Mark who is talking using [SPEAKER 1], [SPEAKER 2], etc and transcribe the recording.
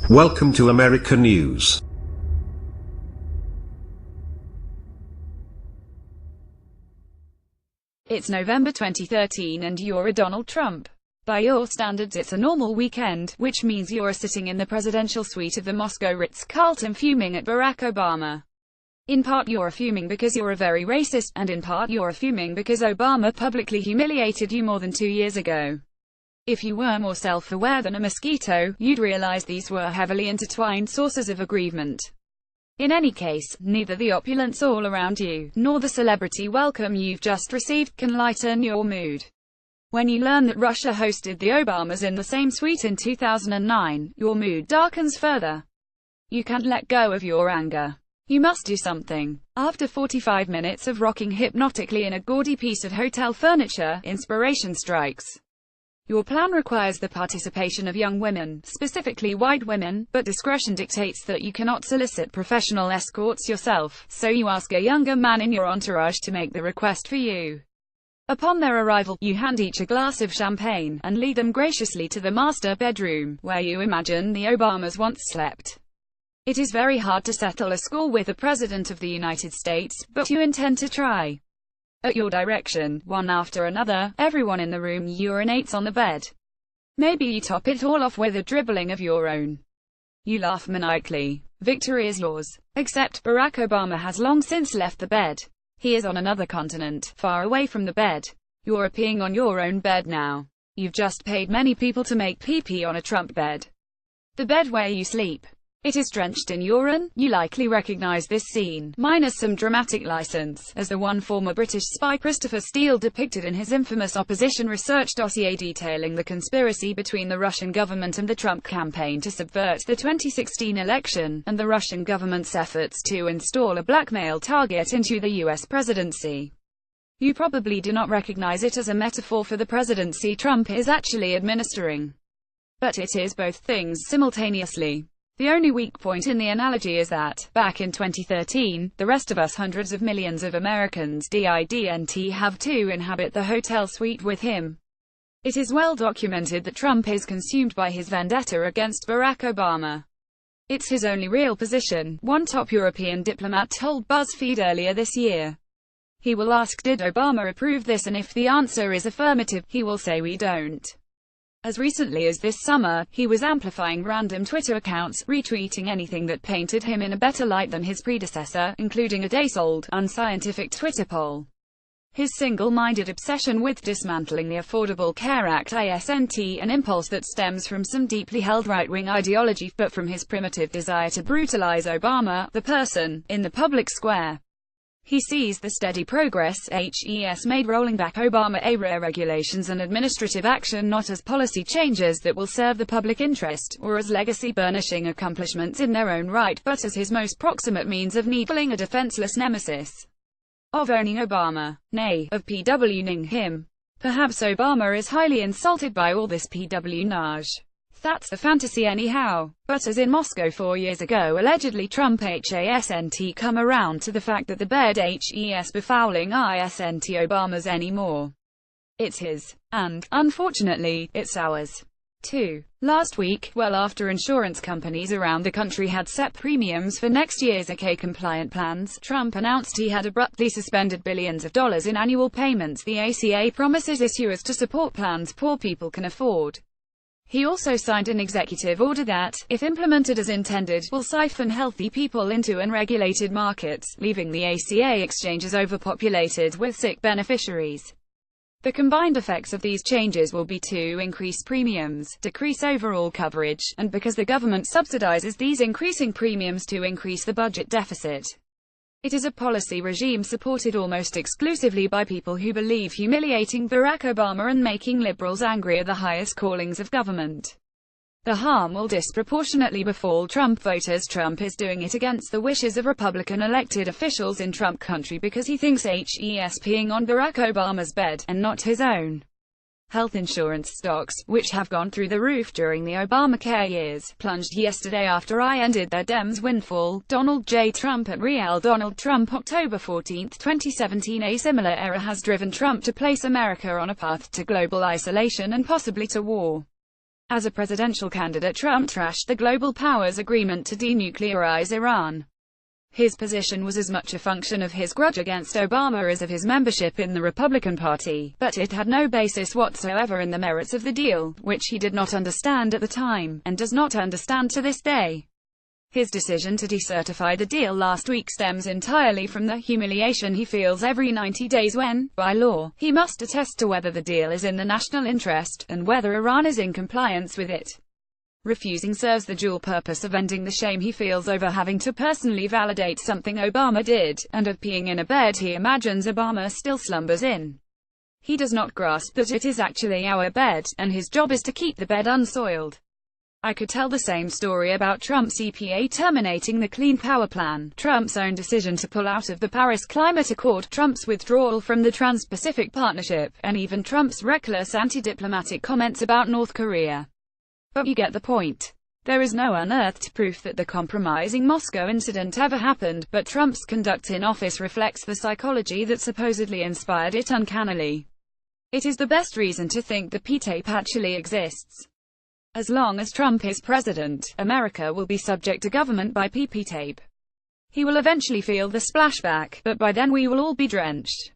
[SPEAKER 1] Welcome to America News.
[SPEAKER 2] It's November 2013 and you're a Donald Trump. By your standards it's a normal weekend, which means you're sitting in the presidential suite of the Moscow Ritz Carlton fuming at Barack Obama. In part you're fuming because you're a very racist, and in part you're fuming because Obama publicly humiliated you more than 2 years ago. If you were more self-aware than a mosquito, you'd realize these were heavily intertwined sources of aggrievement. In any case, neither the opulence all around you, nor the celebrity welcome you've just received, can lighten your mood. When you learn that Russia hosted the Obamas in the same suite in 2009, your mood darkens further. You can't let go of your anger. You must do something. After 45 minutes of rocking hypnotically in a gaudy piece of hotel furniture, inspiration strikes. Your plan requires the participation of young women, specifically white women, but discretion dictates that you cannot solicit professional escorts yourself, so you ask a younger man in your entourage to make the request for you. Upon their arrival, you hand each a glass of champagne, and lead them graciously to the master bedroom, where you imagine the Obamas once slept. It is very hard to settle a score with the President of the United States, but you intend to try. At your direction, one after another, everyone in the room urinates on the bed. Maybe you top it all off with a dribbling of your own. You laugh maniacally. Victory is yours. Except, Barack Obama has long since left the bed. He is on another continent, far away from the bed. You're peeing on your own bed now. You've just paid many people to make pee-pee on a Trump bed. The bed where you sleep. It is drenched in urine. You likely recognize this scene, minus some dramatic license, as the one former British spy Christopher Steele depicted in his infamous opposition research dossier detailing the conspiracy between the Russian government and the Trump campaign to subvert the 2016 election, and the Russian government's efforts to install a blackmail target into the US presidency. You probably do not recognize it as a metaphor for the presidency Trump is actually administering. But it is both things simultaneously. The only weak point in the analogy is that, back in 2013, the rest of us hundreds of millions of Americans didn't have to inhabit the hotel suite with him. It is well documented that Trump is consumed by his vendetta against Barack Obama. It's his only real position, one top European diplomat told BuzzFeed earlier this year. He will ask, did Obama approve this, and if the answer is affirmative, he will say we don't. As recently as this summer, he was amplifying random Twitter accounts, retweeting anything that painted him in a better light than his predecessor, including a days-old, unscientific Twitter poll. His single-minded obsession with dismantling the Affordable Care Act isn't an impulse that stems from some deeply held right-wing ideology, but from his primitive desire to brutalize Obama, the person, in the public square. He sees the steady progress HES made rolling back Obama-era regulations and administrative action not as policy changes that will serve the public interest, or as legacy-burnishing accomplishments in their own right, but as his most proximate means of needling a defenseless nemesis. Of owning Obama. Nay, of PWing him. Perhaps Obama is highly insulted by all this PW-nage. That's the fantasy anyhow. But as in Moscow 4 years ago, allegedly Trump hasn't come around to the fact that the bed HES befouling isn't Obama's anymore. It's his. And, unfortunately, it's ours. Too. Last week, well after insurance companies around the country had set premiums for next year's ACA-compliant plans, Trump announced he had abruptly suspended billions of dollars in annual payments the ACA promises issuers to support plans poor people can afford. He also signed an executive order that, if implemented as intended, will siphon healthy people into unregulated markets, leaving the ACA exchanges overpopulated with sick beneficiaries. The combined effects of these changes will be to increase premiums, decrease overall coverage, and because the government subsidizes these increasing premiums to increase the budget deficit. It is a policy regime supported almost exclusively by people who believe humiliating Barack Obama and making liberals angry are the highest callings of government. The harm will disproportionately befall Trump voters. Trump is doing it against the wishes of Republican elected officials in Trump country because he thinks HES peeing on Barack Obama's bed, and not his own. Health insurance stocks, which have gone through the roof during the Obamacare years, plunged yesterday after I ended their Dems windfall. Donald J. Trump at Real Donald Trump October 14, 2017. A similar error has driven Trump to place America on a path to global isolation and possibly to war. As a presidential candidate, Trump trashed the global powers agreement to denuclearize Iran. His position was as much a function of his grudge against Obama as of his membership in the Republican Party, but it had no basis whatsoever in the merits of the deal, which he did not understand at the time, and does not understand to this day. His decision to decertify the deal last week stems entirely from the humiliation he feels every 90 days when, by law, he must attest to whether the deal is in the national interest, and whether Iran is in compliance with it. Refusing serves the dual purpose of ending the shame he feels over having to personally validate something Obama did, and of peeing in a bed he imagines Obama still slumbers in. He does not grasp that it is actually our bed, and his job is to keep the bed unsoiled. I could tell the same story about Trump's EPA terminating the Clean Power Plan, Trump's own decision to pull out of the Paris Climate Accord, Trump's withdrawal from the Trans-Pacific Partnership, and even Trump's reckless anti-diplomatic comments about North Korea. But you get the point. There is no unearthed proof that the compromising Moscow incident ever happened, but Trump's conduct in office reflects the psychology that supposedly inspired it uncannily. It is the best reason to think the P-tape actually exists. As long as Trump is president, America will be subject to government by PP tape. He will eventually feel the splashback, but by then we will all be drenched.